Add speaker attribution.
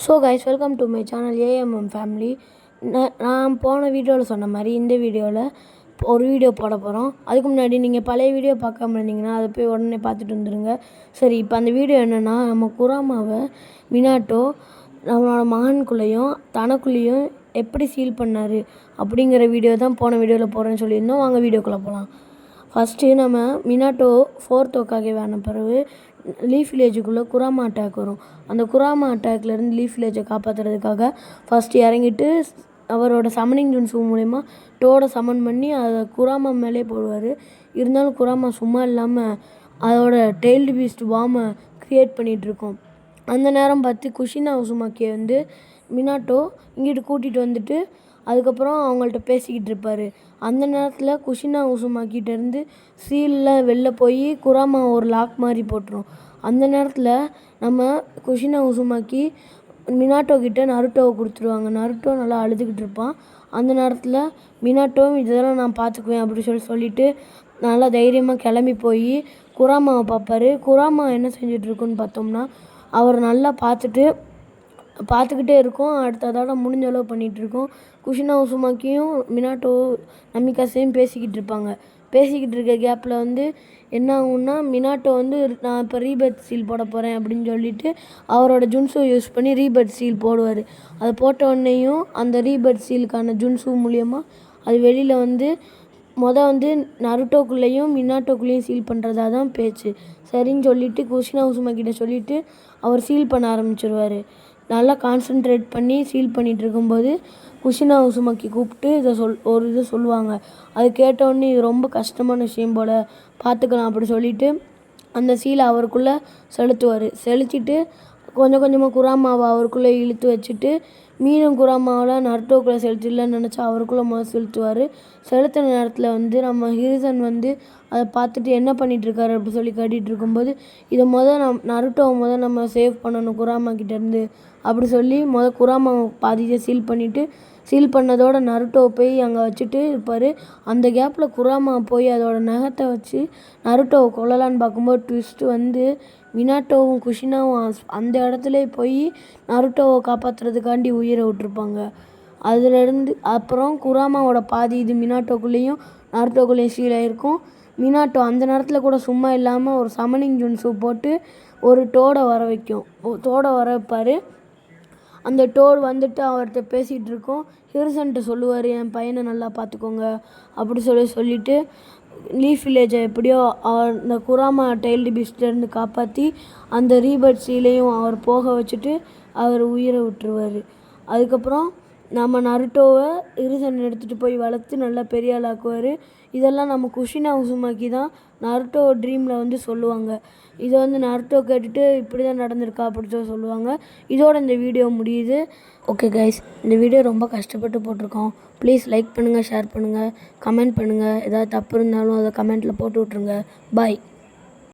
Speaker 1: So guys, welcome to my channel AMM family. நான் போன வீடியோவில் சொன்ன மாதிரி இந்த வீடியோவில் ஒரு வீடியோ போட போகிறோம். அதுக்கு முன்னாடி நீங்கள் பழைய வீடியோ பார்க்காம இருந்தீங்கன்னா அதை போய் உடனே பார்த்துட்டு வந்துடுங்க. சரி, இப்போ அந்த வீடியோ என்னென்னா, நம்ம குராமாவை மினாட்டோ நம்மளோட மகனுக்குள்ளேயும் தனக்குள்ளேயும் எப்படி சீல் பண்ணார் அப்படிங்கிற வீடியோ தான் போன வீடியோவில் போடுறேன்னு சொல்லியிருந்தோம். வாங்க வீடியோக்குள்ளே போகலாம். ஃபஸ்ட்டு நம்ம மினாட்டோ 4th ஹோக்காகே ஆன பிறகு லீஃப் வில்லேஜுக்குள்ளே குராமா அட்டாக் வரும். அந்த குராமா அட்டாக்லேருந்து லீஃப் வில்லேஜை காப்பாற்றுறதுக்காக ஃபஸ்ட்டு இறங்கிட்டு அவரோட சமனிங் ஜுன்சு மூலயமா டோட சமன் பண்ணி அதை குராமா மேலே போடுவார். இருந்தாலும் குராமா சும்மா இல்லாமல் அதோட டெய்ல்டு பீஸ்ட் பாமை க்ரியேட் பண்ணிகிட்ருக்கோம். அந்த நேரம் பார்த்து குஷினா உசுமாக்கியை வந்து மினாட்டோ இங்கிட்டு கூட்டிகிட்டு வந்துட்டு அதுக்கப்புறம் அவங்கள்ட்ட பேசிக்கிட்டு இருப்பார். அந்த நேரத்தில் குஷினா உசுமாக்கிட்டேருந்து சீலில் வெளில போய் குராமா ஒரு லாக் மாதிரி போட்டுரும். அந்த நேரத்தில் நம்ம குஷினா உசுமாக்கி மினாட்டோ கிட்ட நருட்டோவை கொடுத்துருவாங்க. நருட்டோ நல்லா அழுதுகிட்டு இருப்பான். அந்த நேரத்தில் மினாட்டோவும் இதெல்லாம் நான் பார்த்துக்குவேன் அப்படி சொல்லிட்டு நல்லா தைரியமாக கிளம்பி போய் குராமாவை பார்ப்பார். குராமா என்ன செஞ்சிட்ருக்குன்னு பார்த்தோம்னா, அவர் நல்லா பார்த்துக்கிட்டே இருக்கும். அடுத்ததோட முடிஞ்ச அளவு பண்ணிகிட்ருக்கோம். குஷினா உசுமாக்கியும் மினாட்டோ நமிகாசையும் பேசிக்கிட்டு இருப்பாங்க. பேசிக்கிட்டு இருக்க கேப்பில் வந்து என்ன ஆகும்னா, மினாட்டோ வந்து நான் இப்போ ரீபர்த் சீல் போட போகிறேன் அப்படின்னு சொல்லிட்டு அவரோட ஜுன்சு யூஸ் பண்ணி ரீபர்த் சீல் போடுவார். அது போட்ட உடனேயும் அந்த ரீபர்த் சீலுக்கான ஜுன்சு மூலியமாக அது வெளியில் வந்து வந்து நருட்டோக்குள்ளேயும் மினாட்டோக்குள்ளேயும் சீல் பண்ணுறதா தான் பேச்சு. சரின்னு சொல்லிவிட்டு குஷினா உசுமாக்கிட்ட சொல்லிவிட்டு அவர் சீல் பண்ண ஆரம்பிச்சிருவார். நல்லா கான்சன்ட்ரேட் பண்ணி சீல் பண்ணிகிட்டு இருக்கும்போது குஷினா உசுமாக்கி கூப்பிட்டு இதை சொல்லுவாங்க. அது கேட்டோடனே இது ரொம்ப கஷ்டமான விஷயம் போல், பார்த்துக்கலாம் அப்படி சொல்லிவிட்டு அந்த சீலை அவருக்குள்ளே செலுத்திட்டு கொஞ்சம் கொஞ்சமாக குராமாவை அவருக்குள்ளே இழுத்து வச்சுட்டு மீனும் குராமாவெலாம் நருட்டோக்குள்ளே செலுத்திடலன்னு நினச்சா அவருக்குள்ளே செலுத்துவார். செலுத்தின நேரத்தில் வந்து நம்ம ஹிரிசன் வந்து அதை பார்த்துட்டு என்ன பண்ணிகிட்ருக்காரு அப்படி சொல்லி கேட்டுட்டு இருக்கும்போது, இதை நருட்டோவை நம்ம சேவ் பண்ணணும் குராமா கிட்டேருந்து அப்படி சொல்லி குராமாவை பாதியை சீல் பண்ணதோட நருட்டோவை போய் அங்கே வச்சுட்டு இருப்பார். அந்த கேப்பில் குராமா போய் அதோட நகத்தை வச்சு நருட்டோவை கொல்லலான்னு பார்க்கும்போது ட்விஸ்ட்டு வந்து மினாட்டோவும் குஷினாவும் அந்த இடத்துல போய் நருட்டோவை காப்பாற்றுறதுக்காண்டி உயிரை விட்டுருப்பாங்க. அதுலேருந்து அப்புறம் குராமாவோட பாதி இது மினாட்டோக்குள்ளேயும் நருட்டோக்குள்ளேயும் சீல் ஆகிருக்கும். மினாட்டோ அந்த நேரத்தில் கூட சும்மா இல்லாமல் ஒரு சமனிங் ஜுன்சு போட்டு ஒரு டோடை வர வைப்பார். அந்த டோடு வந்துட்டு அவர்கிட்ட பேசிகிட்டு இருக்கோம். ஹிரிசன்ட்ட சொல்லுவார், என் பையனை நல்லா பார்த்துக்கோங்க அப்படி சொல்லிவிட்டு லீஃப் வில்லேஜை எப்படியோ அந்த குராமா டெய்ல்டு பீஸ்ட்லேருந்து காப்பாற்றி அந்த ரீபர்ட் சீலையும் அவர் போக வச்சுட்டு அவர் உயிரை விட்டுருவார். அதுக்கப்புறம் நம்ம நருட்டோவை ஹிரிசன் எடுத்துகிட்டு போய் வளர்த்து நல்லா பெரிய ஆளாக்குவார். இதெல்லாம் நம்ம குஷினா உசுமாக்கி தான் நருட்டோ ட்ரீமில் வந்து சொல்லுவாங்க. இதை வந்து நருட்டோ கேட்டுட்டு இப்படி தான் நடந்திருக்கா அப்படி சொல்லுவாங்க. இதோட இந்த வீடியோ முடியுது. ஓகே கைஸ், இந்த வீடியோ ரொம்ப கஷ்டப்பட்டு போட்டிருக்கோம். ப்ளீஸ் லைக் பண்ணுங்கள், ஷேர் பண்ணுங்கள், கமெண்ட் பண்ணுங்கள். ஏதாவது தப்பு இருந்தாலும் அதை கமெண்ட்டில் போட்டு விட்ருங்க. பாய்.